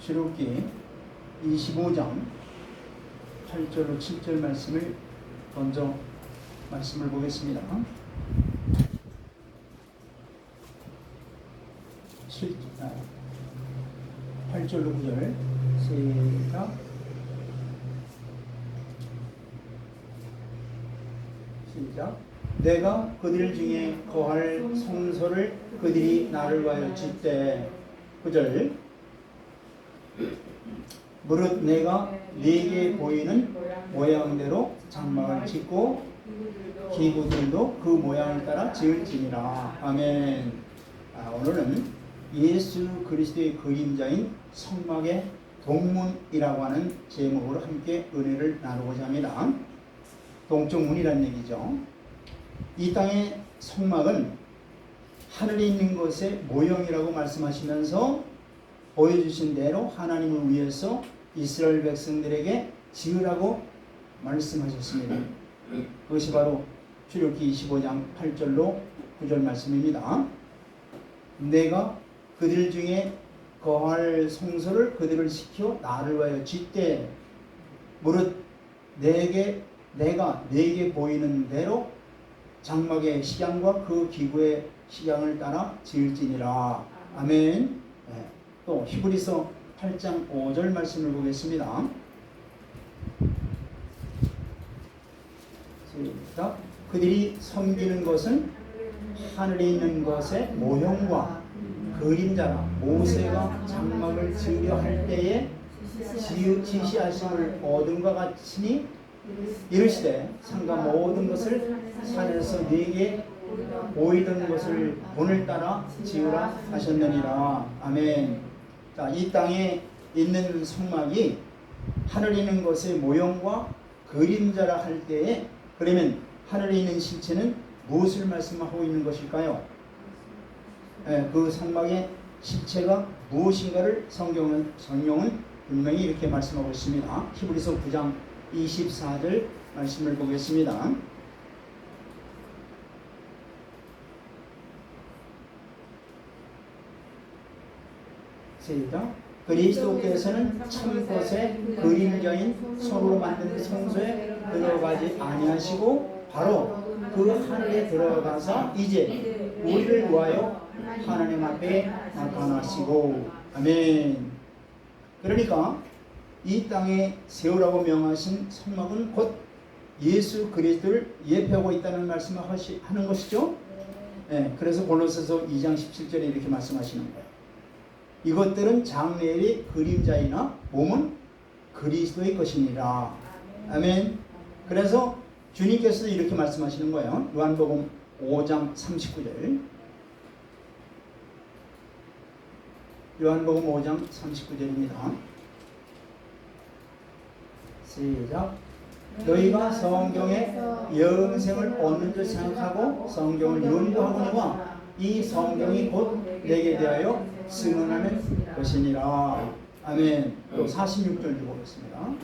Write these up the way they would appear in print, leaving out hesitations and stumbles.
출애굽기 25장 8절로 7절 말씀을 먼저 말씀을 보겠습니다. 8절로 9절 시작. 내가 그들 중에 거할 성소를 그들이 나를 위하여 짓되 9절. 무릇 내가 네게 보이는 모양대로 장막을 짓고 기구들도 그 모양을 따라 지을지니라. 아멘. 오늘은 예수 그리스도의 그림자인 성막의 동문이라고 하는 제목으로 함께 은혜를 나누고자 합니다. 동쪽 문이라는 얘기죠. 이 땅의 성막은 하늘에 있는 것의 모형이라고 말씀하시면서 보여주신 대로 하나님을 위해서 이스라엘 백성들에게 지으라고 말씀하셨습니다. 그것이 바로 출애굽기 25장 8절로 9절 말씀입니다. 내가 그들 중에 거할 성소를 그들을 시켜 나를 위하여 짓되 무릇 내가 네게 보이는 대로 장막의 식양과 그 기구의 식양을 따라 지을지니라. 아멘. 또 히브리서 8장 5절 말씀을 보겠습니다. 시작. 그들이 섬기는 것은 하늘에 있는 것의 모형과 그림자라. 모세가 장막을 지으려 할 때에 지시하심을 얻은과 같으니 이르시되 상가 모든 것을 산에서 네게 보이던 것을 오늘따라 지으라 하셨느니라. 아멘. 자, 이 땅에 있는 성막이 하늘에 있는 것의 모형과 그림자라 할 때에, 그러면 하늘에 있는 실체는 무엇을 말씀하고 있는 것일까요? 그 성막의 실체가 무엇인가를 성경은 분명히 이렇게 말씀하고 있습니다. 히브리서 9장 24절 말씀을 보겠습니다. 시작. 그리스도께서는 참 것의 그림자인 손으로 만든 성소에 들어가지 아니하시고 바로 그 하늘에 들어가서 이제 우리를 위하여 하나님 앞에 나타나시고. 아멘. 그러니까 이 땅에 세우라고 명하신 성막은 곧 예수 그리스도를 예표하고 있다는 말씀을 하는 것이죠. 그래서 골로새서 2장 17절에 이렇게 말씀하시는 거예요. 이것들은 장래의 그림자이나 몸은 그리스도의 것이니라. 아멘. 그래서 주님께서도 이렇게 말씀하시는 거예요. 요한복음 5장 39절. 요한복음 5장 39절입니다. 시작. 너희가 성경에 영생을 얻는 줄 생각하고 성경을 연구하거니와 이 성경이 곧 내게 대하여 증언하는 것이니라. 아멘. 또 46절 보겠습니다.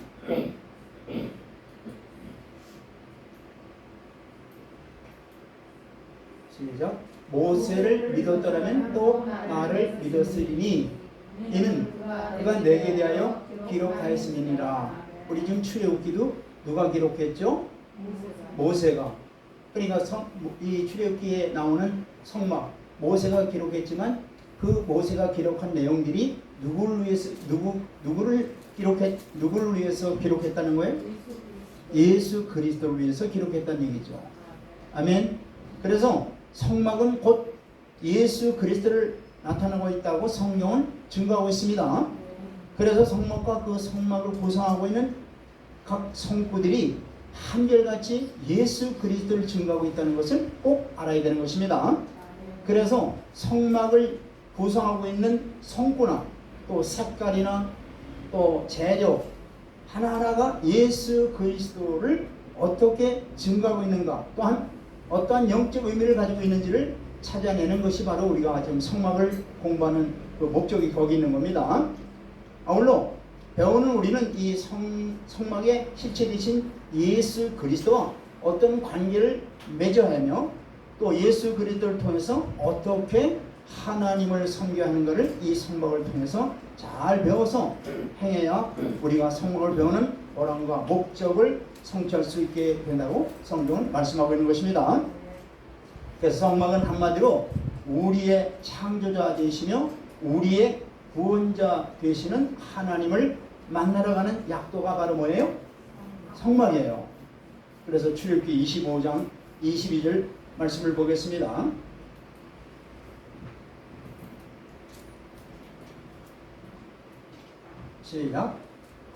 시작. 모세를 믿었더라면 또 나를 믿었으리니 이는 그가 내게 대하여 기록하였음이니라. 우리 지금 출애굽기도 누가 기록했죠? 모세가. 그러니까 이 출애굽기에 나오는 성막 모세가 기록했지만 그 모세가 기록한 내용들이 누구를 위해서 기록했다는 거예요? 예수 그리스도를 위해서 기록했다는 얘기죠. 아멘. 그래서 성막은 곧 예수 그리스도를 나타나고 있다고 성경은 증거하고 있습니다. 그래서 성막과 그 성막을 구성하고 있는 각 성구들이 한결같이 예수 그리스도를 증거하고 있다는 것을 꼭 알아야 되는 것입니다. 그래서 성막을 구성하고 있는 성구나 또 색깔이나 또 재료 하나하나가 예수 그리스도를 어떻게 증거하고 있는가, 또한 어떠한 영적 의미를 가지고 있는지를 찾아내는 것이 바로 우리가 지금 성막을 공부하는 그 목적이 거기 있는 겁니다. 아울러 배우는 우리는 이 성막의 실체 되신 예수 그리스도와 어떤 관계를 맺어야 하며 또 예수 그리스도를 통해서 어떻게 하나님을 섬겨하는 것을 이 성막을 통해서 잘 배워서 행해야 우리가 성막을 배우는 보람과 목적을 성취할 수 있게 된다고 성경은 말씀하고 있는 것입니다. 그래서 성막은 한마디로 우리의 창조자 되시며 우리의 구원자 되시는 하나님을 만나러 가는 약도가 바로 뭐예요? 성막이에요. 그래서 출애굽기 25장 22절 말씀을 보겠습니다. 시작.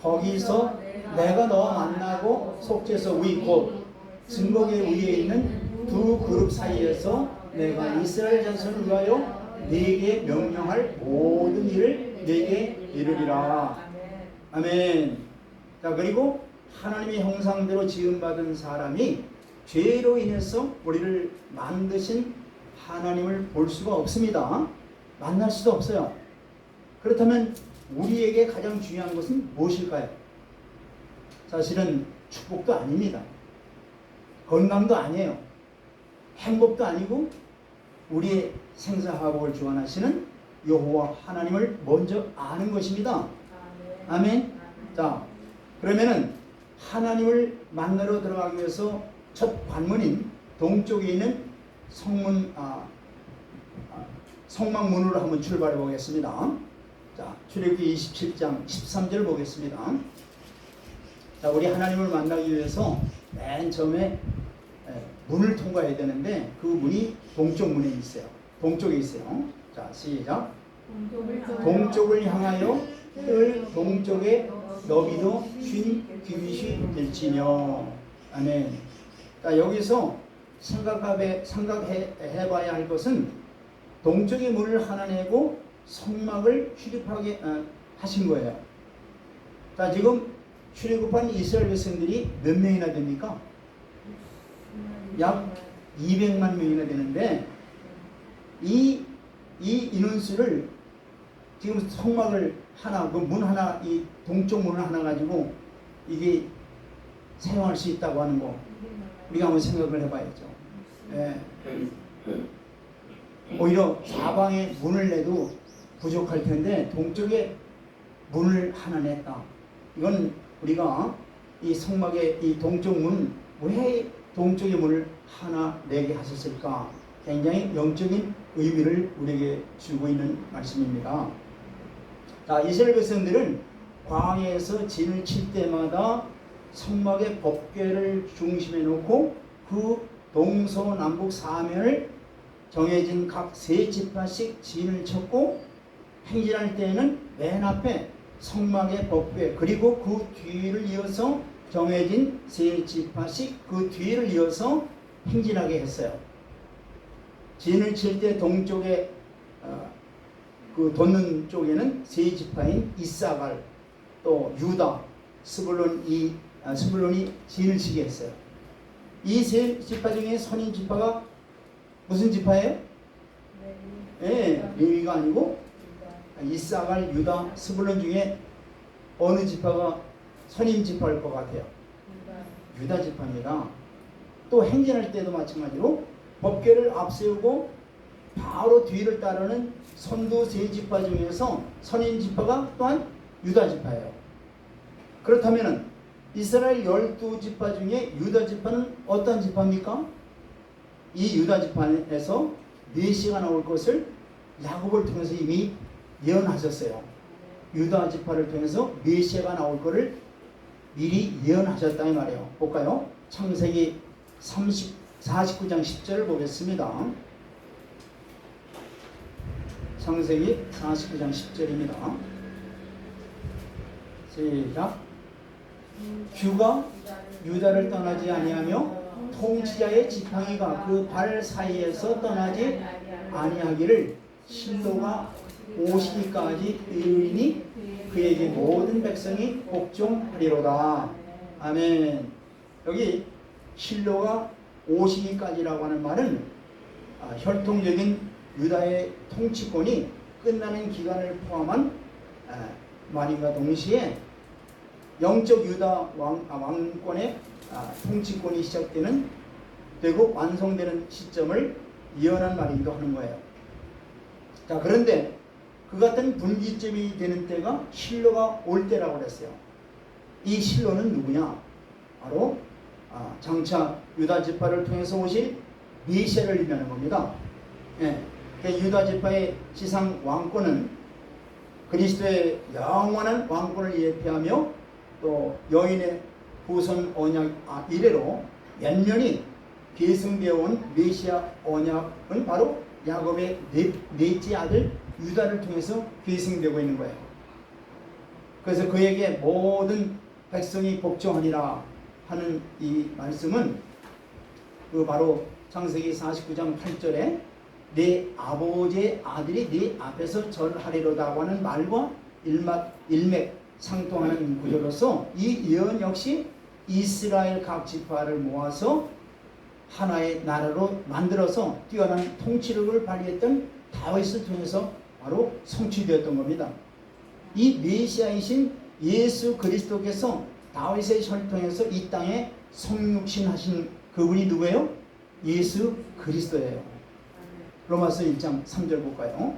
거기서 내가 너와 만나고 속죄서 위 곧 증거계 위에 있는 두 그룹 사이에서 내가 이스라엘 자손을 위하여 네게 명령할 모든 일을 네게 이르리라. 아멘. 자, 그리고 하나님의 형상대로 지음받은 사람이 죄로 인해서 우리를 만드신 하나님을 볼 수가 없습니다. 만날 수도 없어요. 그렇다면 우리에게 가장 중요한 것은 무엇일까요? 사실은 축복도 아닙니다. 건강도 아니에요. 행복도 아니고 우리의 생사화복을 주관하시는 여호와 하나님을 먼저 아는 것입니다. 아멘. 자, 그러면은 하나님을 만나러 들어가기 위해서 첫 관문인 동쪽에 있는 성막문으로 한번 출발해 보겠습니다. 자, 출애굽기 27장 13절 보겠습니다. 자, 우리 하나님을 만나기 위해서 맨 처음에 문을 통과해야 되는데 그 문이 동쪽 문에 있어요. 동쪽에 있어요. 자, 시작. 동쪽을 향하여 뜰 동쪽에 너비도 쉰 규빗이 될지며. 아멘. 자, 여기서 생각해봐야 할 것은 동쪽의 문을 하나 내고 성막을 출입하게 하신 거예요. 자, 지금 출애굽한 이스라엘 백성들이 몇 명이나 됩니까? 약 200만 명이나 되는데 이 인원수를 지금 성막을 하나, 그 문 하나, 이 동쪽 문을 하나 가지고 이게 사용할 수 있다고 하는 거 우리가 한번 생각을 해봐야죠. 예. 오히려 사방에 문을 내도 부족할 텐데 동쪽에 문을 하나 냈다. 이건 우리가 이 성막의 이 동쪽 문, 왜 동쪽의 문을 하나 내게 하셨을까? 굉장히 영적인 의미를 우리에게 주고 있는 말씀입니다. 자, 이스라엘 백성들은 광야에서 진을 칠 때마다 성막의 법궤를 중심에 놓고 그 동서남북 사면을 정해진 각 세 지파씩 진을 쳤고 행진할 때에는 맨 앞에 성막의 법궤 그리고 그 뒤를 이어서 정해진 세 지파씩 그 뒤를 이어서 행진하게 했어요. 진을 칠 때 동쪽에 그 돋는 쪽에는 세 지파인 이사갈 또 유다 스불론이 진을 치게 했어요. 이 세 지파 중에 선인 지파가 무슨 지파예요? 네, 레위가 아니고 이사갈, 유다, 스불론 중에 어느 지파가 선인 지파일 것 같아요? 유다 지파입니다. 또 행진할 때도 마찬가지로 법궤를 앞세우고 바로 뒤를 따르는 선두 세 지파 중에서 선인 지파가 또한 유다 지파예요. 그렇다면 이스라엘 12지파 중에 유다 지파는 어떤 지파입니까? 이 유다 지파에서 메시아가 나올 것을 야곱을 통해서 이미 예언하셨어요. 유다 지파를 통해서 메시아가 나올 것을 미리 예언하셨다 이 말이에요. 볼까요? 창세기 49장 10절을 보겠습니다. 창세기 49장 10절입니다. 시작. 주가 유다를 떠나지 아니하며 통치자의 지팡이가 그 발 사이에서 떠나지 아니하기를 실로가 오시기까지 이르리니 그에게 모든 백성이 복종하리로다. 아멘. 여기 실로가 오시기까지라고 하는 말은 혈통적인 유다의 통치권이 끝나는 기간을 포함한 말인과 동시에 영적 유다 왕권의 통치권이 시작되는 되고 완성되는 시점을 예언한 말이기도 하는 거예요. 자, 그런데 그 같은 분기점이 되는 때가 실로가 올 때라고 그랬어요. 이 실로는 누구냐? 바로 장차 유다 지파를 통해서 오실 메시아를 의미하는 겁니다. 예, 유다 지파의 지상 왕권은 그리스도의 영원한 왕권을 예표하며 또 여인의 후손 언약 이래로 연년이 계승되어 온 메시아 언약은 바로 야곱의 넷째 아들 유다를 통해서 계승되고 있는 거예요. 그래서 그에게 모든 백성이 복종하리라 하는 이 말씀은 그 바로 창세기 49장 8절에 내 아버지의 아들이 네 앞에서 절하리로다고 하는 말과 일맥상통하는 구조로서 이 예언 역시 이스라엘 각 지파를 모아서 하나의 나라로 만들어서 뛰어난 통치력을 발휘했던 다윗을 통해서 바로 성취되었던 겁니다. 이 메시아이신 예수 그리스도께서 다윗의 혈통에서 이 땅에 성육신하신 그분이 누구예요? 예수 그리스도예요. 로마서 1장 3절 볼까요?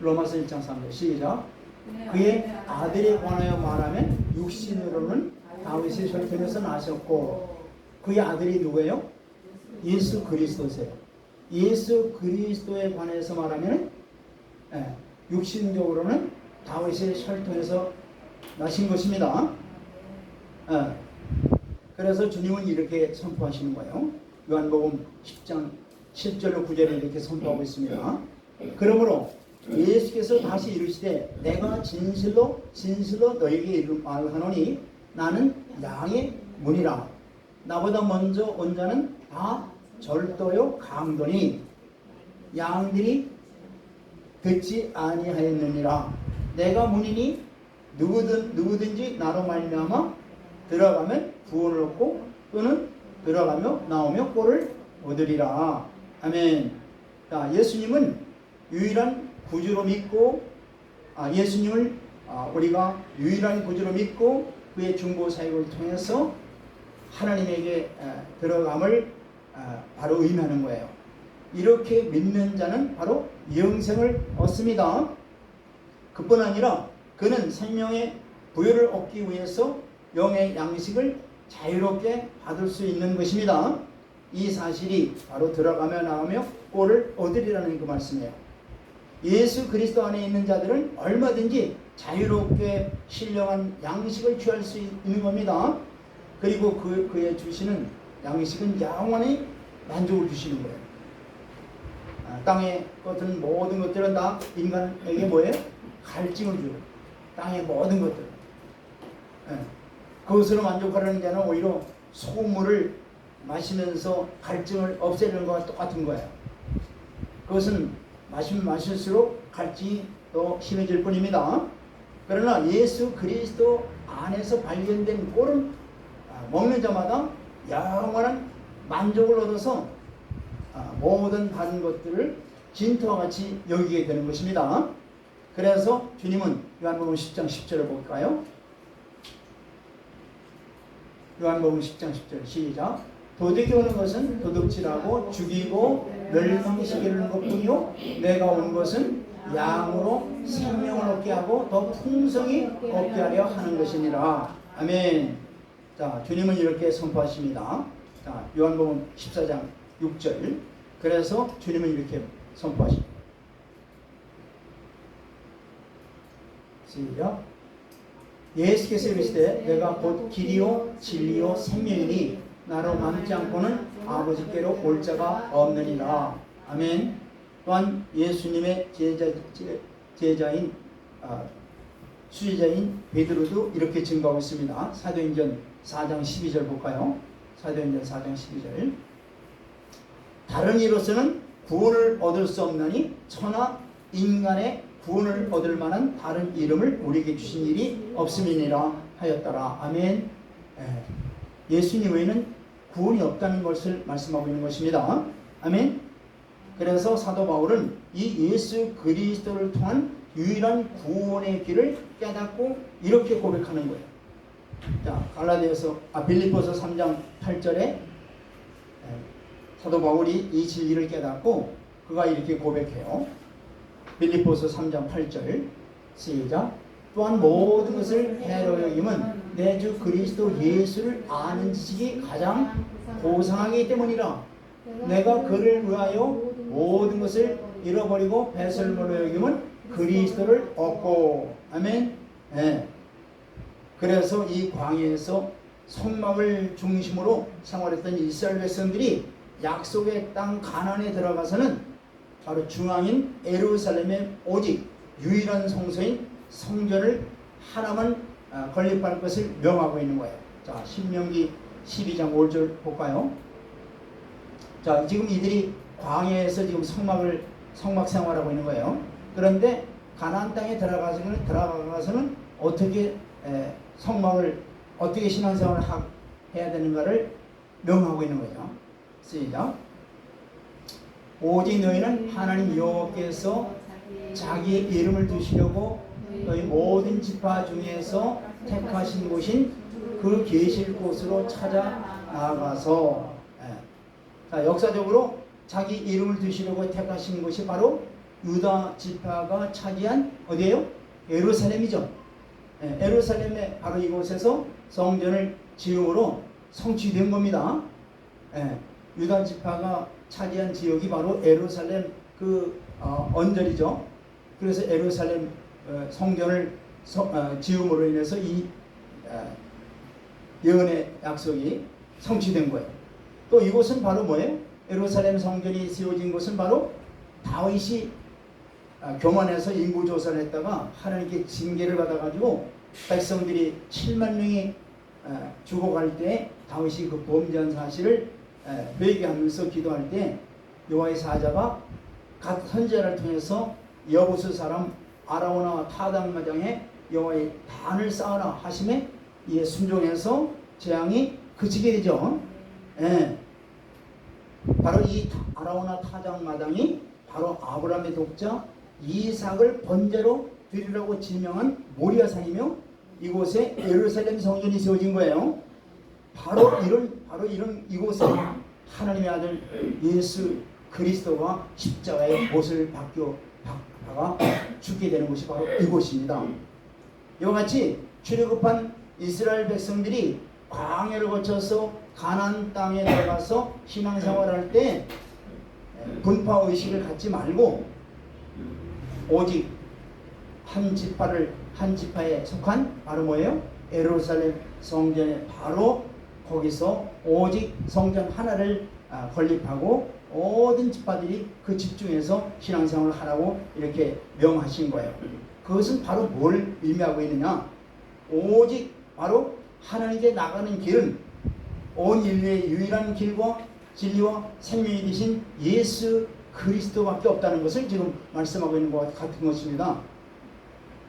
로마서 1장 3절 시작. 그의 아들에 관하여 말하면 육신으로는 다윗의 혈통에서 나셨고 그의 아들이 누구예요? 예수 그리스도세요. 예수 그리스도에 관해서 말하면 육신적으로는 다윗의 혈통에서 나신 것입니다. 그래서 주님은 이렇게 선포하시는 거예요. 요한복음 10장 7절로 9절에 이렇게 선포하고 있습니다. 그러므로 예수께서 다시 이르시되 내가 진실로 너에게 말하노니 나는 양의 문이라. 나보다 먼저 온 자는 다 절도요 강도니 양들이 듣지 아니하였느니라. 내가 문이니 누구든지 나로 말미암아 들어가면 구원을 얻고 또는 들어가며 나오며 꼴을 얻으리라. 아멘. 자, 예수님은 유일한 구주로 믿고 예수님을 우리가 유일한 구주로 믿고 그의 중보 사역을 통해서 하나님에게 들어감을 바로 의미하는 거예요. 이렇게 믿는 자는 바로 영생을 얻습니다. 그뿐 아니라 그는 생명의 부여를 얻기 위해서 영의 양식을 자유롭게 받을 수 있는 것입니다. 이 사실이 바로 들어가며 나오며 꼴을 얻으리라는 그 말씀이에요. 예수 그리스도 안에 있는 자들은 얼마든지 자유롭게 신령한 양식을 취할 수 있는 겁니다. 그리고 그의 주시는 양식은 영원히 만족을 주시는 거예요. 땅의 것들은 모든 것들은 다 인간에게 뭐예요? 갈증을 줘요. 땅의 모든 것들. 그것으로 만족하려는 자는 오히려 소금물을 마시면서 갈증을 없애려는 것과 똑같은 거예요. 그것은 마시면 마실수록 갈증이 더 심해질 뿐입니다. 그러나 예수 그리스도 안에서 발견된 꼴은 먹는 자마다 영원한 만족을 얻어서 모든 다른 것들을 진토와 같이 여기게 되는 것입니다. 그래서 주님은 요한복음 10장 10절을 볼까요? 요한복음 10장 10절 시작. 도둑이 오는 것은 도둑질하고 죽이고 멸망시키게 하는 것뿐이요 내가 온 것은 양으로 생명을 얻게 하고 더 풍성히 얻게 하려 하는 것이니라. 아멘. 자, 주님은 이렇게 선포하십니다. 자, 요한복음 14장 6절. 그래서 주님은 이렇게 선포하십니다. 시작. 예수께서 이르시되 내가 곧 길이요 진리요 생명이니 나로 남지 않고는 아버지께로 올 자가 없느니라. 아멘. 또한 예수님의 제자인 수제자인 베드로도 이렇게 증거하고 있습니다. 사도행전 4장 12절 볼까요? 사도행전 4장 12절. 다른 이로서는 구원을 얻을 수 없나니 천하 인간의 구원을 얻을 만한 다른 이름을 우리에게 주신 일이 없음이니라 하였더라. 아멘. 예수님 외에는 구원이 없다는 것을 말씀하고 있는 것입니다. 아멘. 그래서 사도 바울은 이 예수 그리스도를 통한 유일한 구원의 길을 깨닫고 이렇게 고백하는 거예요. 자, 빌립보서 3장 8절에 사도 바울이 이 진리를 깨닫고 그가 이렇게 고백해요. 빌립보서 3장 8절 시작. 또한 모든 것을 해로 여김은 내 주 그리스도 예수를 아는 지식이 가장 고상하기 때문이라. 내가 그를 위하여 모든 것을 잃어버리고 배설물로 여김은 그리스도를 얻고. 아멘. 네. 그래서 이 광야에서 성막을 중심으로 생활했던 이스라엘 백성들이 약속의 땅 가나안에 들어가서는 바로 중앙인 예루살렘의 오직 유일한 성소인 성전을 하나만 건립할 것을 명하고 있는 거예요. 자, 신명기 12장 5절 볼까요? 자, 지금 이들이 광야에서 지금 성막 생활하고 있는 거예요. 그런데 가나안 땅에 들어가서는 어떻게 성막을 어떻게 신앙생활을 해야 되는가를 명하고 있는 거죠. 시작. 오직 너희는 하나님 여호와께서 자기의 이름을 두시려고 너희 모든 지파 중에서 택하신 곳인 그 계실 곳으로 찾아 나가서. 자, 역사적으로 자기 이름을 두시려고 택하신 곳이 바로 유다 지파가 차지한 어디예요? 예루살렘이죠. 예루살렘의 바로 이곳에서 성전을 지음으로 성취된 겁니다. 유다 지파가 차지한 지역이 바로 예루살렘 언저리죠. 그래서 예루살렘 성전을 지음으로 인해서 이 예언의 약속이 성취된 거예요. 또 이곳은 바로 뭐예요? 예루살렘 성전이 세워진 곳은 바로 다윗이 교만해서 인구조사를 했다가 하나님께 징계를 받아가지고 백성들이 7만 명이 죽어갈 때 다윗이 그 범죄한 사실을 회개하면서 기도할 때 여호와의 사자가 각 선지자를 통해서 여부스 사람 아라오나 타당마장에 여호와의 단을 쌓아라 하심에 이에 순종해서 재앙이 그치게 되죠. 바로 이 아라오나 타당마당이 바로 아브라함의 독자 이삭을 번제로 드리라고 지명한 모리아산이며 이곳에 예루살렘 성전이 세워진 거예요. 바로 이런 이곳에 하나님의 아들 예수 그리스도가 십자가의 못을 박아 죽게 되는 곳이 바로 이곳입니다. 이와 같이 출애굽한 이스라엘 백성들이 광야를 거쳐서 가나안 땅에 들어가서 신앙생활할 때 분파 의식을 갖지 말고 오직 한 지파에 속한 바로 뭐예요? 예루살렘 성전에 바로 거기서 오직 성전 하나를 건립하고 모든 지파들이 그 집중해서 신앙생활을 하라고 이렇게 명하신 거예요. 그것은 바로 뭘 의미하고 있느냐? 오직 바로 하나님께 나가는 길은 온 인류의 유일한 길과 진리와 생명이 되신 예수 그리스도밖에 없다는 것을 지금 말씀하고 있는 것 같은 것입니다.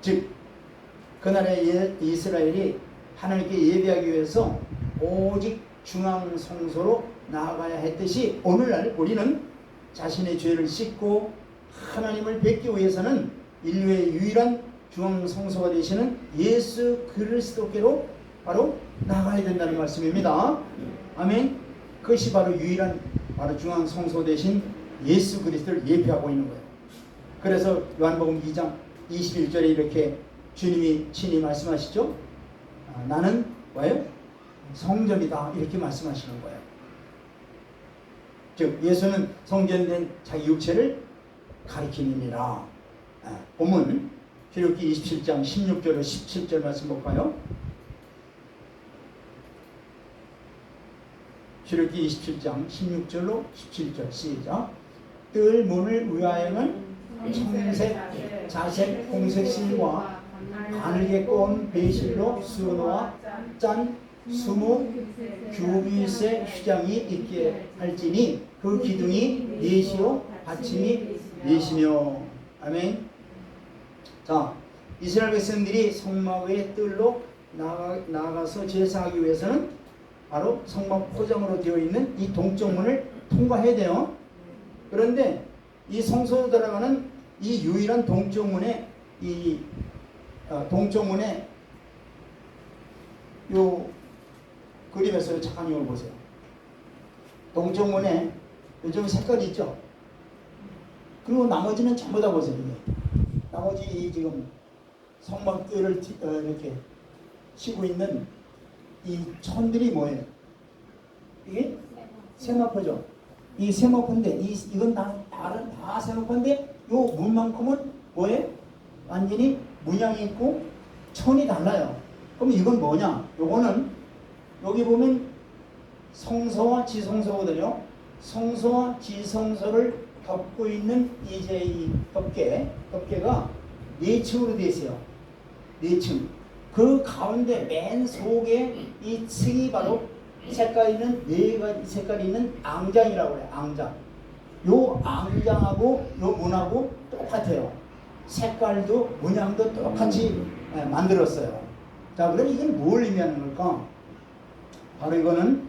즉 그날의 이스라엘이 하나님께 예배하기 위해서 오직 중앙 성소로 나아가야 했듯이 오늘날 우리는 자신의 죄를 씻고 하나님을 뵙기 위해서는 인류의 유일한 중앙 성소가 되시는 예수 그리스도께로 바로 나가야 된다는 말씀입니다. 아멘. 그것이 바로 유일한 바로 중앙 성소 되신 예수 그리스도를 예표하고 있는 거예요. 그래서 요한복음 2장 21절에 이렇게 주님이 친히 말씀하시죠. 나는 뭐예요? 성전이다 이렇게 말씀하시는 거예요. 즉 예수는 성전된 자기 육체를 가리키느니라. 본문 출애굽기 27장 16절로 17절 말씀 볼까요? 출애굽기 27장 16절로 17절 시작. 뜰 문을 위하여는 청색, 자색, 홍색 실과 가늘게 꼬은 배실로 수놓아 짠 20규빗의 휘장이 있게 할지니 그 기둥이 넷이요 받침이 넷이며. 아멘. 자, 이스라엘 백성들이 성막의 뜰로 나가서 제사하기 위해서는 바로 성막 포장으로 되어 있는 이 동쪽문을 통과해야 돼요. 그런데 이 성소로 들어가는 이 유일한 동쪽문에 동쪽문에 요 그림에서 잠깐 이걸 보세요. 동쪽문에 요즘 색깔이 있죠. 그리고 나머지는 전부 다 보세요. 이게. 나머지 이 지금 성막들을 이렇게 치고 있는 이 천들이 뭐예요? 이게 세마포죠. 이 세마포인데 이건 다 세마포인데 요 문만큼은 뭐예요? 완전히 문양이 있고 천이 달라요. 그럼 이건 뭐냐? 요거는 여기 보면 성서와 지성서거든요. 성서와 지성서를 덮고 있는 이제 이 덮개가 4층으로 되어 있어요. 4층. 그 가운데 맨 속에 이 층이 바로 색깔 있는 4가지 색깔이 있는 앙장이라고 해요. 앙장. 요 앙장하고 요 문하고 똑같아요. 색깔도 문양도 똑같이 만들었어요. 자, 그럼 이건 뭘 의미하는 걸까? 바로 이거는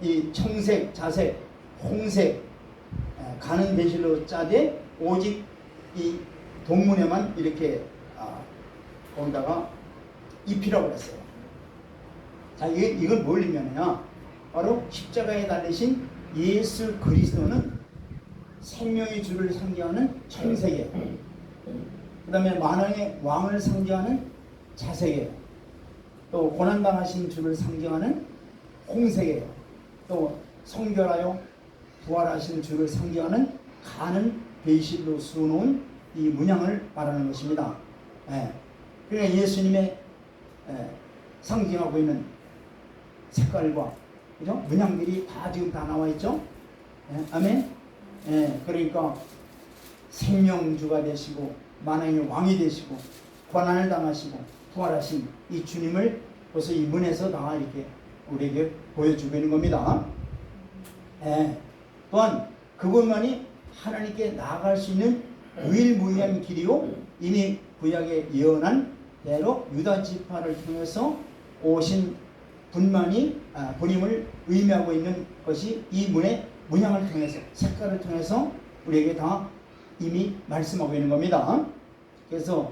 이 청색, 자색, 홍색 가는 배실로 짜되 오직 이 동문에만 이렇게 거기다가 입히라고 했어요. 자, 이건 뭘 의미하느냐? 바로 십자가에 달리신 예수 그리스도는 생명의 주를 상징하는 청색이에요. 그 다음에 만왕의 왕을 상징하는 자색이에요. 또 고난당하신 주를 상징하는 홍색이에요. 또 성결하여 부활하신 주를 상징하는 가는 배실로 수놓은 이 문양을 말하는 것입니다. 그러니까 예수님의 상징하고 있는 색깔과 그죠? 문양들이 다 지금 다 나와 있죠. 아멘. 그러니까 생명주가 되시고 만왕의 왕이 되시고 고난을 당하시고 부활하신 이 주님을 벌써 이 문에서 다 이렇게 우리에게 보여주고 있는 겁니다. 또한 그것만이 하나님께 나아갈 수 있는 유일무이한 길이요, 이미 구약에 예언한 대로 유다 지파를 통해서 오신 분임을 의미하고 있는 것이 이 문의 문양을 통해서, 색깔을 통해서 우리에게 다 이미 말씀하고 있는 겁니다. 그래서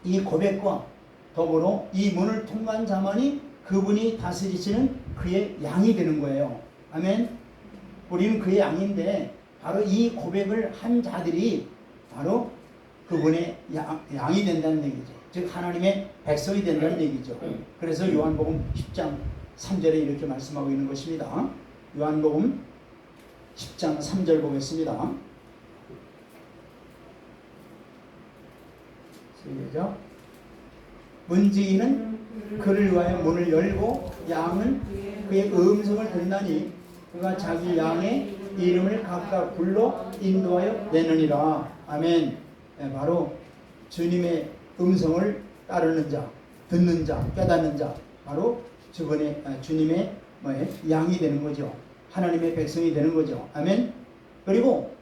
이 고백과 더불어 이 문을 통과한 자만이 그분이 다스리시는 그의 양이 되는 거예요. 아멘. 우리는 그의 양인데 바로 이 고백을 한 자들이 바로 그분의 양이 된다는 얘기죠. 즉 하나님의 백성이 된다는 얘기죠. 그래서 요한복음 10장 3절에 이렇게 말씀하고 있는 것입니다. 요한복음 10장 3절 보겠습니다. 시작. 문지기는 그를 위하여 문을 열고 양은 그의 음성을 듣나니 그가 자기 양의 이름을 각각 불러 인도하여 내느니라. 아멘. 바로 주님의 음성을 따르는 자, 듣는 자, 깨닫는 자, 바로 주님의 양이 되는 거죠. 하나님의 백성이 되는 거죠. 아멘. 그리고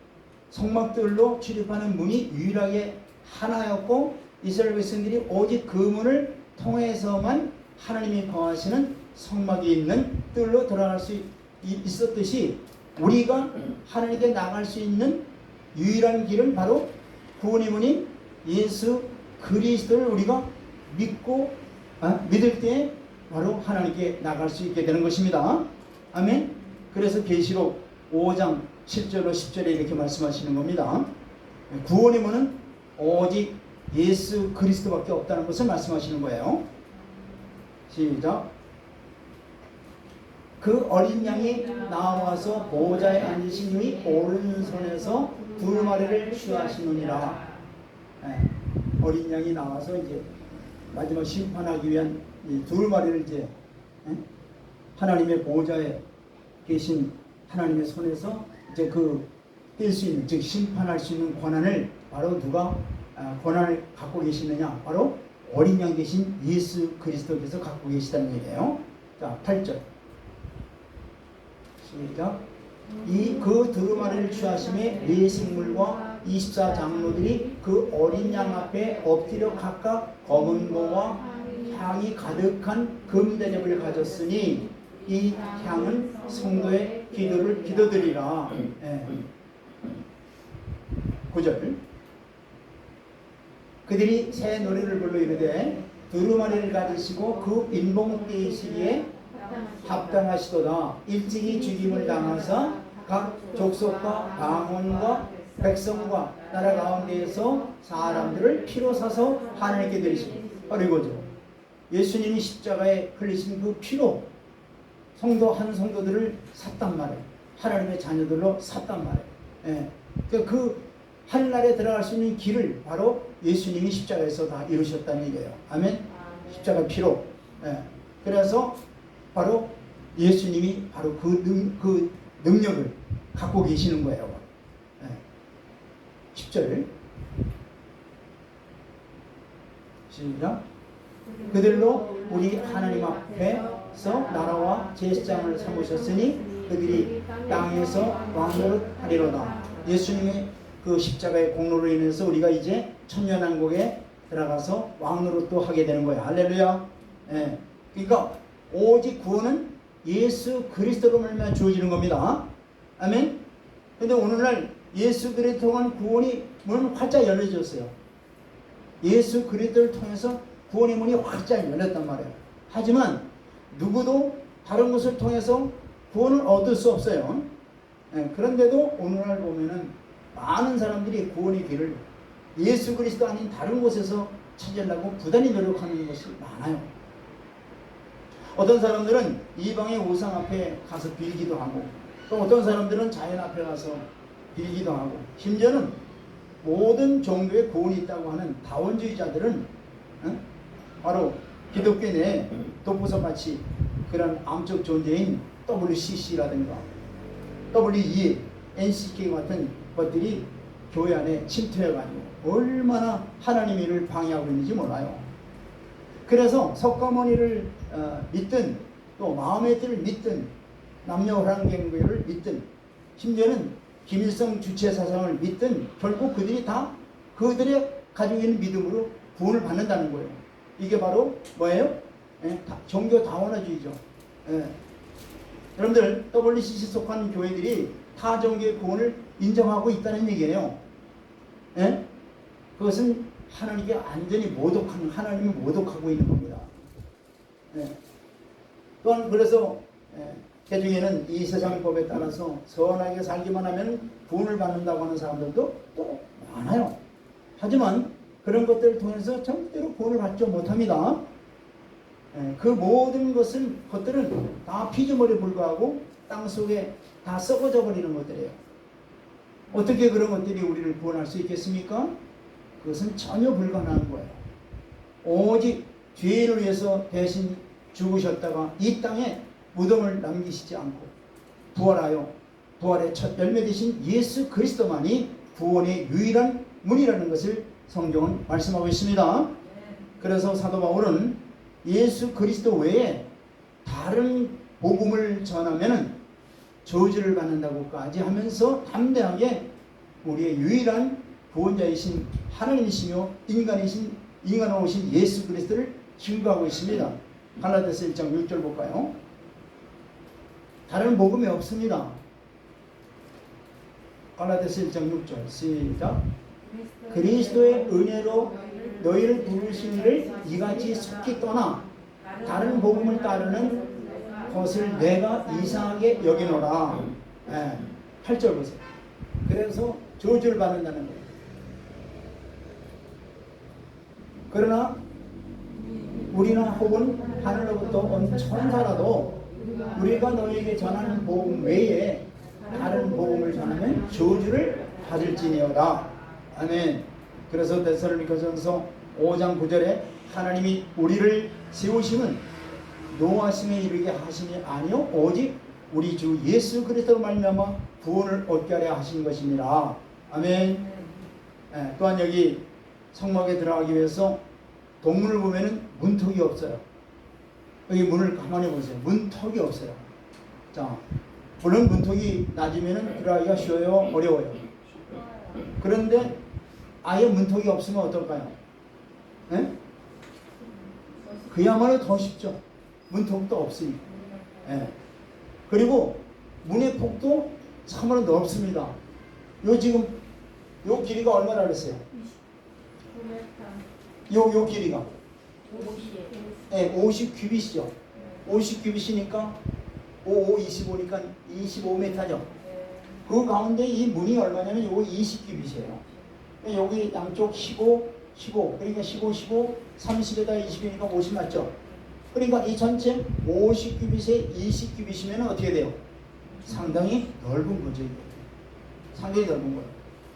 성막들로 출입하는 문이 유일하게 하나였고 이스라엘 백성들이 오직 그 문을 통해서만 하나님이 거하시는 성막이 있는 뜰로 들어갈 수 있었듯이 우리가 하나님께 나갈 수 있는 유일한 길은 바로 구원의 문인 예수 그리스도를 우리가 믿을 때 바로 하나님께 나갈 수 있게 되는 것입니다. 아멘. 그래서 계시록 5장 7절로 10절에 이렇게 말씀하시는 겁니다. 구원의 문은 오직 예수 그리스도밖에 없다는 것을 말씀하시는 거예요. 시작. 그 어린 양이 나와서 보좌에 앉으신 이의 오른손에서 두루마리를 취하시느니라. 어린 양이 나와서 이제 마지막 심판하기 위한 이 두루마리를 이제 하나님의 보좌에 계신 하나님의 손에서 이제 뗄 수 있는, 즉 심판할 수 있는 권한을 바로 누가 권한을 갖고 계시느냐? 바로 어린 양 되신 예수 그리스도께서 갖고 계시다는 얘기예요. 자, 8절. 시작. 그 두루마리를 취하심에 네 생물과 24장로들이 그 어린 양 앞에 엎드려 각각 검은 고와 향이 가득한 금대접을 가졌으니 이 향은 성도의 기도드리라. 9절. 그들이 새 노래를 불러 이르되 두루마리를 가지시고 그 인봉되시기에 합당하시도다. 일찍이 죽임을 당하사 각 족속과 방언과 백성과 나라 가운데에서 사람들을 피로 사서 하나님께 드리시고, 바로 이거죠. 예수님이 십자가에 흘리신 그 피로 성도 한 성도들을 샀단 말이에요. 하나님의 자녀들로 샀단 말이에요. 예. 그 하늘나라에 들어갈 수 있는 길을 바로 예수님이 십자가에서 다 이루셨다는 얘기예요. 아멘. 십자가 피로. 예. 그래서 바로 예수님이 바로 그 능력을 갖고 계시는 거예요. 예. 10절 시작. 그들로 우리 하나님 앞에서 나라와 제사장을 삼으셨으니 그들이 땅에서 왕노릇 하리로다. 예수님의 그 십자가의 공로로 인해서 우리가 이제 천년왕국에 들어가서 왕노릇도 하게 되는 거예요. 할렐루야. 예. 그러니까 오직 구원은 예수 그리스도로 말미암아 주어지는 겁니다. 아멘. 근데 오늘날 예수 그리스도를 통한 구원이 문은 활짝 열려졌어요. 예수 그리스도를 통해서 구원의 문이 활짝 열렸단 말이에요. 하지만 누구도 다른 것을 통해서 구원을 얻을 수 없어요. 예, 그런데도 오늘날 보면은 많은 사람들이 구원의 길을 예수 그리스도 아닌 다른 곳에서 찾으려고 부단히 노력하는 것이 많아요. 어떤 사람들은 이방의 우상 앞에 가서 빌기도 하고, 또 어떤 사람들은 자연 앞에 가서 빌기도 하고, 심지어는 모든 종교에 구원이 있다고 하는 다원주의자들은 바로 기독교 내 독보석같이 그런 암적 존재인 WCC라든가 WEA, NCK 같은 것들이 교회 안에 침투해가지고 얼마나 하나님의 일을 방해하고 있는지 몰라요. 그래서 석가모니를 믿든 또 마음의 뜻을 믿든 남녀호랑경배를 믿든 심지어는 김일성 주체사상을 믿든 결국 그들이 다 그들의 가지고 있는 믿음으로 구원을 받는다는 거예요. 이게 바로 뭐예요? 예, 종교 다원화주의죠. 예. 여러분들 WCC 속한 교회들이 타 종교의 구원을 인정하고 있다는 얘기예요. 예? 그것은 하나님께 완전히 모독하는, 하나님이 모독하고 있는 겁니다. 예. 또한 그래서 그 중에는 이 세상 법에 따라서 선하게 살기만 하면 구원을 받는다고 하는 사람들도 또 많아요. 하지만 그런 것들을 통해서 절대로 구원을 받지 못합니다. 그 모든 것들은 다 피조물에 불과하고 땅속에 다 썩어져 버리는 것들이에요. 어떻게 그런 것들이 우리를 구원할 수 있겠습니까? 그것은 전혀 불가능한 거예요. 오직 죄인을 위해서 대신 죽으셨다가 이 땅에 무덤을 남기시지 않고 부활하여 부활의 첫 열매 되신 예수 그리스도만이 구원의 유일한 문이라는 것을 성경은 말씀하고 있습니다. 그래서 사도 바울은 예수 그리스도 외에 다른 복음을 전하면 저주를 받는다고까지 하면서 담대하게 우리의 유일한 구원자이신 하나님이시며 인간으로 오신 예수 그리스도를 증거하고 있습니다. 갈라디아서 1장 6절 볼까요? 다른 복음이 없습니다. 갈라디아서 1장 6절 시작. 그리스도의 은혜로 너희를 부르신 이를 이같이 속히 떠나 다른 복음을 따르는 것을 내가 이상하게 여기노라. 8절 보세요. 그래서 저주를 받는다는 거예요. 그러나 우리나 혹은 하늘로부터 온 천사라도 우리가 너희에게 전하는 복음 외에 다른 복음을 전하면 저주를 받을지니어다. 아멘. 그래서 데살로니가전서 5장 9절에 하나님이 우리를 세우심은 노하심에 이르게 하심이 아니요 오직 우리 주 예수 그리스도로 말미암아 구원을 얻게 하려 하신 것입니다. 아멘. 또한 여기 성막에 들어가기 위해서 동문을 보면은 문턱이 없어요. 여기 문을 가만히 보세요. 문턱이 없어요. 자, 물론 문턱이 낮으면은 들어가기가 쉬워요, 어려워요. 그런데 아예 문턱이 없으면 어떨까요? 네? 그야말로 더 쉽죠. 문턱도 없으니까. 네. 그리고 문의 폭도 참으로 넓습니다. 지금 요 길이가 얼마나 그랬어요? 요 길이가 50 큐빗이죠. 50 큐빗이니까 5, 25니까 25m죠. 그 가운데 이 문이 얼마냐면 요거 20규빗이에요. 여기 양쪽 15, 15. 그러니까 15, 15, 30에다 20이니까 50 맞죠? 그러니까 이 전체 50규빗에 20규빗이면 어떻게 돼요? 상당히 넓은 거죠. 상당히 넓은 거예요.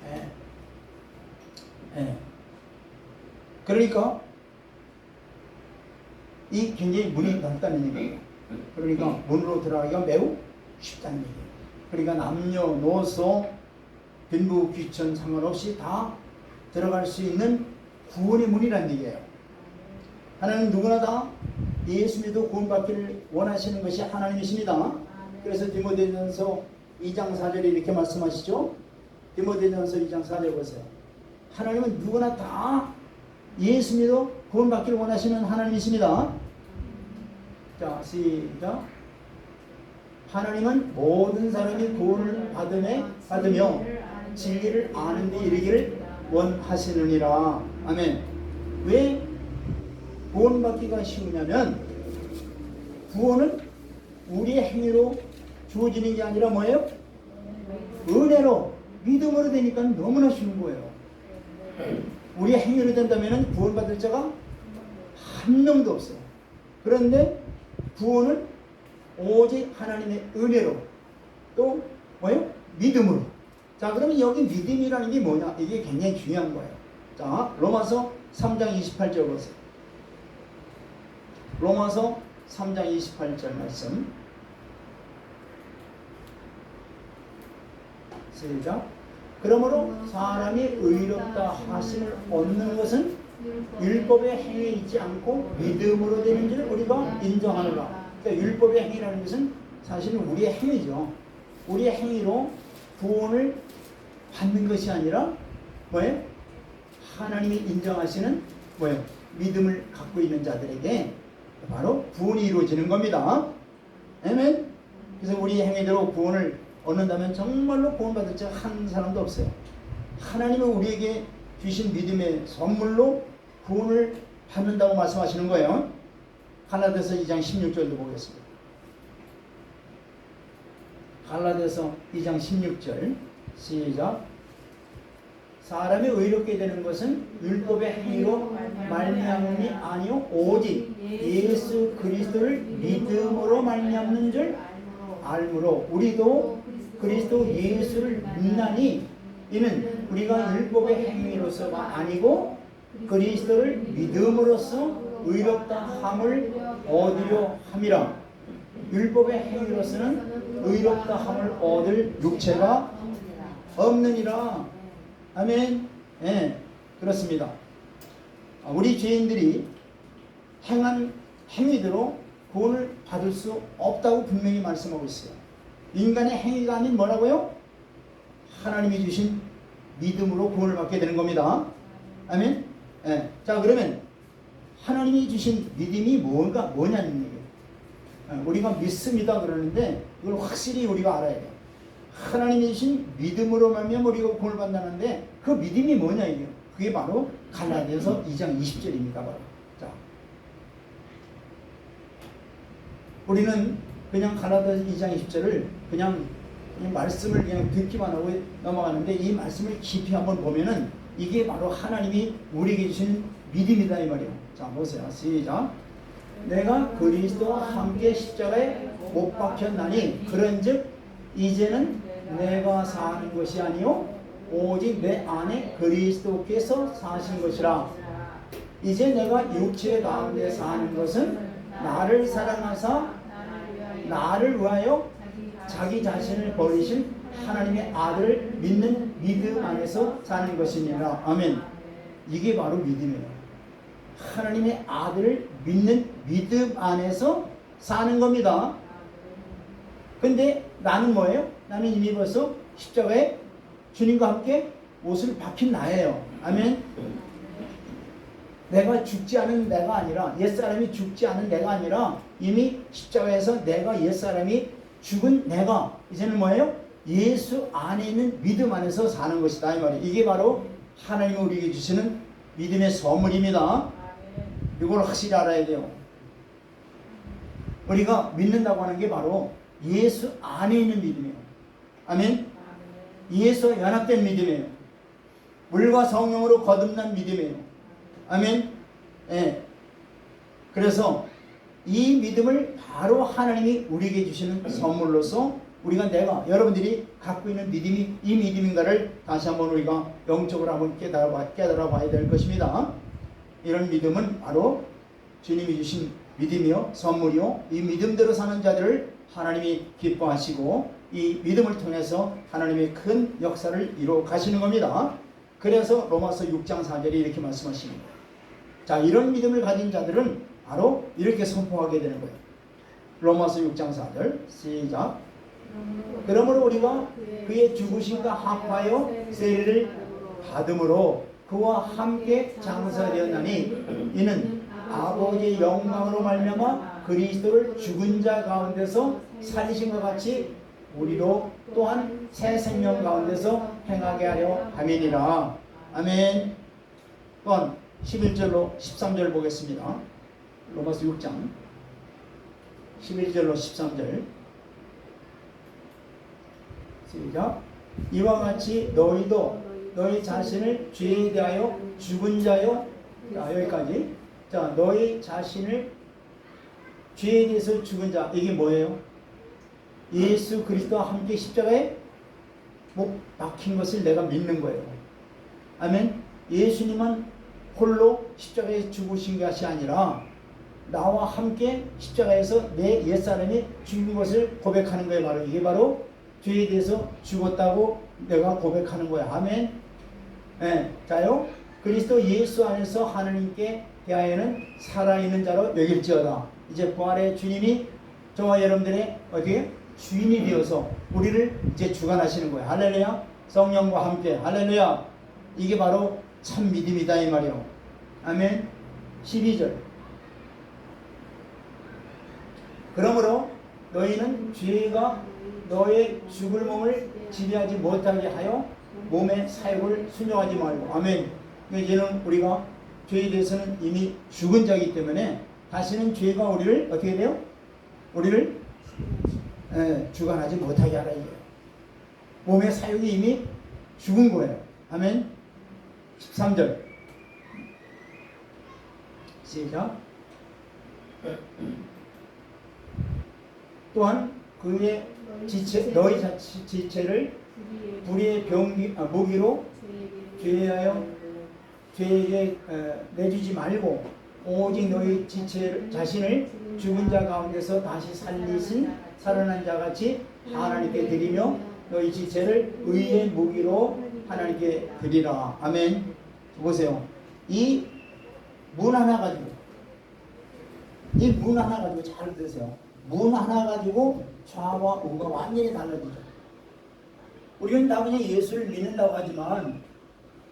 예. 예. 그러니까 이 굉장히 문이 넓다는 얘기예요. 그러니까 문으로 들어가기가 매우 쉽다는 얘기예요. 그러니까 남녀노소 빈부 귀천 상관없이 다 들어갈 수 있는 구원의 문이라는 얘기예요. 하나님 누구나 다 예수 믿어 구원받기를 원하시는 것이 하나님이십니다. 그래서 디모데전서 2장 4절에 이렇게 말씀하시죠. 디모데전서 2장 4절 보세요. 하나님은 누구나 다 예수 믿어 구원받기를 원하시는 하나님이십니다. 자, 시작. 하나님은 모든 사람이 구원을 받으며 진리를 아는 데 이르기를 원하시느니라. 아멘. 왜 구원받기가 쉬우냐면 구원은 우리의 행위로 주어지는 게 아니라 뭐예요? 은혜로 믿음으로 되니까 너무나 쉬운 거예요. 우리의 행위로 된다면 구원받을 자가 한 명도 없어요. 그런데 구원은 오직 하나님의 은혜로 또 뭐예요? 믿음으로. 자, 그러면 여기 믿음이라는 게 뭐냐? 이게 굉장히 중요한 거예요. 자, 로마서 3장 28절 보세요. 로마서 3장 28절 말씀. 시작. 그러므로 사람이 의롭다 하심을 얻는 것은 율법의 행위에 있지 않고 믿음으로 되는 줄 우리가 인정하노라. 그러니까 율법의 행위라는 것은 사실은 우리의 행위죠. 우리의 행위로 구원을 받는 것이 아니라 뭐예요? 하나님이 인정하시는 뭐예요? 믿음을 갖고 있는 자들에게 바로 구원이 이루어지는 겁니다. 아멘. 그래서 우리의 행위대로 구원을 얻는다면 정말로 구원받을 자 한 사람도 없어요. 하나님은 우리에게 주신 믿음의 선물로 구원을 받는다고 말씀하시는 거예요. 갈라디아서 2장 16절도 보겠습니다. 갈라디아서 2장 16절 시작. 사람이 의롭게 되는 것은 율법의 행위로 말미암음이 아니요 오직 예수 그리스도를 믿음으로 말미암는 줄 알므로 우리도 그리스도 예수를 믿나니 이는 우리가 율법의 행위로서가 아니고 그리스도를 믿음으로써 의롭다 함을 얻으려 함이라. 율법의 행위로서는 의롭다 함을 얻을 육체가 없느니라. 아멘. 예, 그렇습니다. 우리 죄인들이 행한 행위대로 구원을 받을 수 없다고 분명히 말씀하고 있어요. 인간의 행위가 아닌 뭐라고요? 하나님이 주신 믿음으로 구원을 받게 되는 겁니다. 아멘. 예. 자, 그러면 하나님이 주신 믿음이 뭐냐는 얘기예요. 우리가 믿습니다 그러는데 이걸 확실히 우리가 알아야 돼요. 하나님이 주신 믿음으로 말미암아 우리가 구원을 받는다는데 그 믿음이 뭐냐 이게요. 그게 바로 갈라디아서 2장 20절입니다. 바로. 자, 우리는 그냥 갈라디아서 2장 20절을 그냥 말씀을 그냥 듣기만 하고 넘어가는데 이 말씀을 깊이 한번 보면은 이게 바로 하나님이 우리에게 주신 믿음이다 이 말이에요. 자, 보세요. 시작. 내가 그리스도와 함께 십자가에 못 박혔나니 그런즉 이제는 내가 사는 것이 아니요 오직 내 안에 그리스도께서 사신 것이라. 이제 내가 육체 가운데 사는 것은 나를 사랑하사 나를 위하여 자기 자신을 버리신 하나님의 아들을 믿는 믿음 안에서 사는 것이니라. 아멘. 이게 바로 믿음이에요. 하나님의 아들을 믿는 믿음 안에서 사는 겁니다. 근데 나는 뭐예요? 나는 이미 벌써 십자가에 주님과 함께 옷을 박힌 나예요. 아멘. 내가 죽지 않은 내가 아니라 옛사람이 죽지 않은 내가 아니라 이미 십자가에서 내가 옛사람이 죽은 내가 이제는 뭐예요? 예수 안에 있는 믿음 안에서 사는 것이다 이 말이에요. 이게 바로 하나님이 우리에게 주시는 믿음의 선물입니다. 이걸 확실히 알아야 돼요. 우리가 믿는다고 하는 게 바로 예수 안에 있는 믿음이에요. 아멘. 예수와 연합된 믿음이에요. 물과 성령으로 거듭난 믿음이에요. 아멘. 예. 그래서 이 믿음을 바로 하나님이 우리에게 주시는 선물로서 내가 여러분들이 갖고 있는 믿음이 이 믿음인가를 다시 한번 우리가 영적으로 한번 깨달아 봐야 될 것입니다. 이런 믿음은 바로 주님이 주신 믿음이요, 선물이요, 이 믿음대로 사는 자들을 하나님이 기뻐하시고 이 믿음을 통해서 하나님의 큰 역사를 이루어 가시는 겁니다. 그래서 로마서 6장 4절에 이렇게 말씀하십니다. 자, 이런 믿음을 가진 자들은 바로 이렇게 선포하게 되는 거예요. 로마서 6장 4절 시작. 그러므로 우리가 그의 죽으심과 합하여 세례를 받음으로 그와 함께 장사되었나니 이는 아버지의 영광으로 말미암아 그리스도를 죽은 자 가운데서 살리신과 같이 우리도 또한 새 생명 가운데서 행하게 하려 함이니라. 아멘. 또한 11절로 13절 보겠습니다. 로마서 6장 11절로 13절 시작. 이와 같이 너희도 너희 자신을 죄에 대하여 죽은 자요. 자, 여기까지. 자, 너희 자신을 죄에 대해서 죽은 자. 이게 뭐예요? 예수 그리스도와 함께 십자가에 못 박힌 것을 내가 믿는 거예요. 아멘. 예수님은 홀로 십자가에 죽으신 것이 아니라 나와 함께 십자가에서 내 옛사람이 죽은 것을 고백하는 거예요. 바로 이게 바로 죄에 대해서 죽었다고 내가 고백하는 거야. 아멘. 네. 자요. 그리스도 예수 안에서 하나님께 대하여는 살아있는 자로 여길지어다. 이제 부활의 주님이 저와 여러분들의 어디에 주인이 되어서 우리를 이제 주관하시는 거예요. 할렐루야. 성령과 함께. 할렐루야. 이게 바로 참 믿음이다 이 말이요. 아멘. 12절. 그러므로 너희는 죄가 너의 죽을 몸을 지배하지 못하게 하여 몸의 사욕을 순종하지 말고. 아멘. 이제는 우리가 죄에 대해서는 이미 죽은 자이기 때문에 다시는 죄가 우리를 어떻게 돼요? 우리를 주관하지 못하게 하라 이거예요. 몸의 사욕이 이미 죽은 거예요. 아멘. 13절 시작. 또한 그의 지체, 너희 지체를 불의의 무기로 죄에게 내주지 말고 오직 너희 자신을 죽은 자 가운데서 다시 살리신 살아난 자같이 하나님께 드리며 너희 지체를 의의 무기로 하나님께 드리라. 아멘. 보세요. 이 문 하나 가지고 잘 들으세요. 문 하나 가지고 좌와 우가 완전히 달라지죠. 우리는 다 그냥 예수를 믿는다고 하지만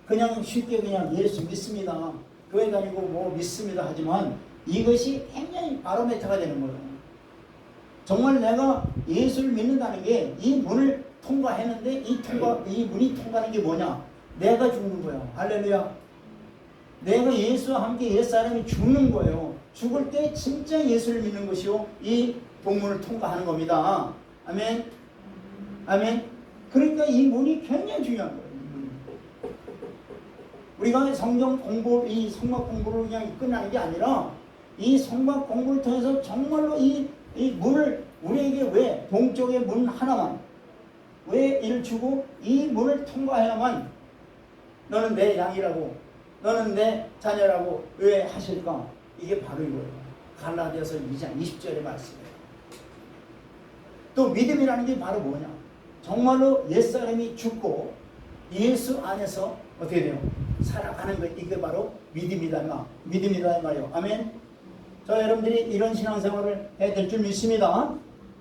그냥 쉽게 그냥 예수 믿습니다. 교회 다니고 뭐 믿습니다 하지만 이것이 굉장히 바로메터가 되는 거예요. 정말 내가 예수를 믿는다는 게 이 문을 통과했는데 이 문이 통과하는 게 뭐냐? 내가 죽는 거예요. 할렐루야. 내가 예수와 함께 옛사람이 죽는 거예요. 죽을 때 진짜 예수를 믿는 것이요 이 동문을 통과하는 겁니다. 아멘. 아멘. 그러니까 이 문이 굉장히 중요한 거예요. 우리가 성경 공부, 이 성막 공부를 그냥 끝나는 게 아니라 이 성막 공부를 통해서 정말로 이 문을 우리에게 왜 동쪽의 문 하나만 왜 이를 주고 이 문을 통과해야만 너는 내 양이라고 너는 내 자녀라고 왜 하실까? 이게 바로 이거예요. 갈라디아서 2장 20절의 말씀이에요. 또 믿음이라는 게 바로 뭐냐? 정말로 옛사람이 죽고 예수 안에서 어떻게 돼요? 살아가는 것. 이게 바로 믿음이다 이 말이에요. 아멘. 저 여러분들이 이런 신앙생활을 해야 될 줄 믿습니다.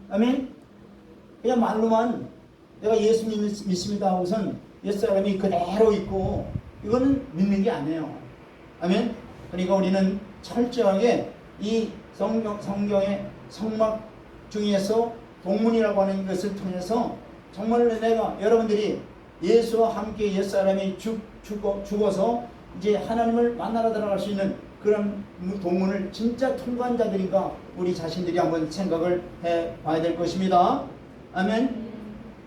아멘. 그냥 말로만 내가 예수 믿습니다 하고선 옛사람이 그대로 있고 이거는 믿는 게 아니에요. 아멘. 그러니까 우리는 철저하게 이 성경의 성막 중에서 동문이라고 하는 것을 통해서 정말로 내가 여러분들이 예수와 함께 옛사람이 죽어서 이제 하나님을 만나러 들어갈 수 있는 그런 동문을 진짜 통과한 자들인가 우리 자신들이 한번 생각을 해 봐야 될 것입니다. 아멘.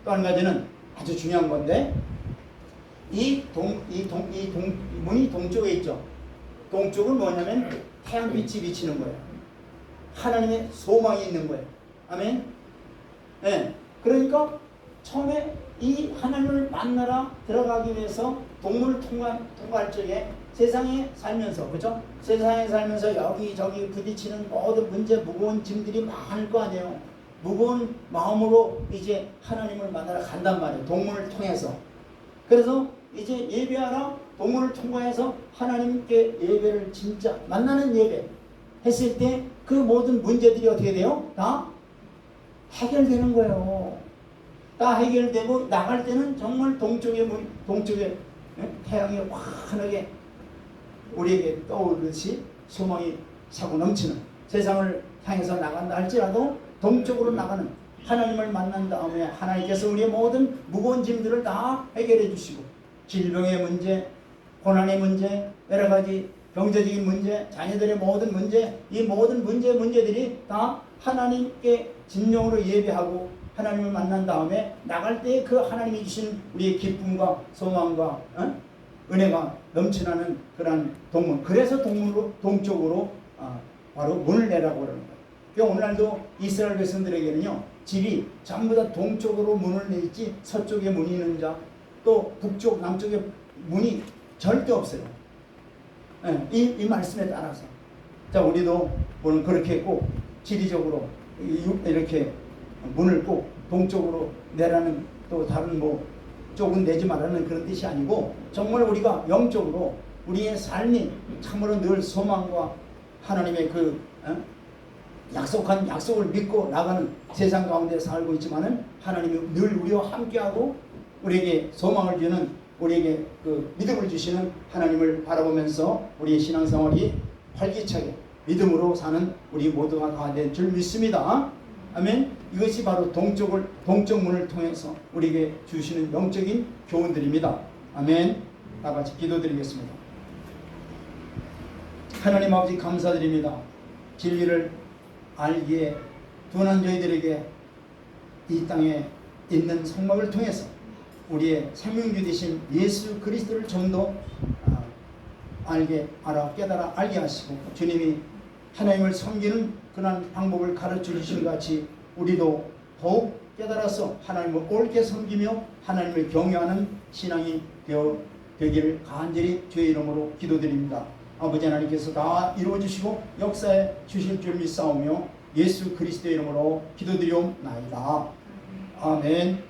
또 한 가지는 아주 중요한 건데 문이 동쪽에 있죠. 동쪽은 뭐냐면 태양빛이 비치는 거예요. 하나님의 소망이 있는 거예요. 아멘. 네. 그러니까 처음에 이 하나님을 만나러 들어가기 위해서 동문을 통과할 적에 세상에 살면서, 그죠? 세상에 살면서 여기저기 부딪히는 모든 문제, 무거운 짐들이 많을 거 아니에요. 무거운 마음으로 이제 하나님을 만나러 간단 말이에요. 동문을 통해서. 그래서 이제 예배하러 동문을 통과해서 하나님께 예배를 진짜 만나는 예배 했을 때 그 모든 문제들이 어떻게 돼요? 다 해결되는 거예요. 다 해결되고 나갈 때는 정말 동쪽에 태양이 환하게 우리에게 떠오르듯이 소망이 차고 넘치는 세상을 향해서 나간다 할지라도 동쪽으로 나가는 하나님을 만난 다음에 하나님께서 우리의 모든 무거운 짐들을 다 해결해 주시고 질병의 문제, 고난의 문제, 여러 가지 경제적인 문제, 자녀들의 모든 문제, 이 모든 문제들이 다 하나님께 진정으로 예배하고 하나님을 만난 다음에 나갈 때 그 하나님이 주신 우리의 기쁨과 소망과 은혜가 넘쳐나는 그러한 동문. 그래서 동쪽으로 바로 문을 내라고 그러는 거예요. 그러니까 오늘날도 이스라엘 백성들에게는요, 집이 전부 다 동쪽으로 문을 내있지 서쪽에 문이 있는 자, 또 북쪽, 남쪽에 문이 절대 없어요. 이 말씀에 따라서. 자, 우리도 오늘 그렇게 꼭 지리적으로 이렇게 문을 꼭 동쪽으로 내라는, 또 다른 쪽은 내지 말라는 그런 뜻이 아니고 정말 우리가 영적으로 우리의 삶이 참으로 늘 소망과 하나님의 그 약속한 약속을 믿고 나가는 세상 가운데 살고 있지만은 하나님이 늘 우리와 함께하고 우리에게 소망을 주는, 우리에게 그 믿음을 주시는 하나님을 바라보면서 우리의 신앙생활이 활기차게 믿음으로 사는 우리 모두가 다 될 줄 믿습니다. 아멘. 이것이 바로 동쪽 문을 통해서 우리에게 주시는 영적인 교훈들입니다. 아멘. 다 같이 기도드리겠습니다. 하나님 아버지 감사드립니다. 진리를 알기에 둔한 저희들에게 이 땅에 있는 성막을 통해서 우리의 생명주 되신 예수 그리스도를 좀 더 깨달아 알게 하시고 주님이 하나님을 섬기는 그런 방법을 가르쳐 주신 것 같이 우리도 더욱 깨달아서 하나님을 옳게 섬기며 하나님을 경외하는 신앙이 되기를 간절히 주의 이름으로 기도드립니다. 아버지 하나님께서 다 이루어주시고 역사해 주실 줄 믿사오며 예수 그리스도의 이름으로 기도드리옵나이다. 아멘.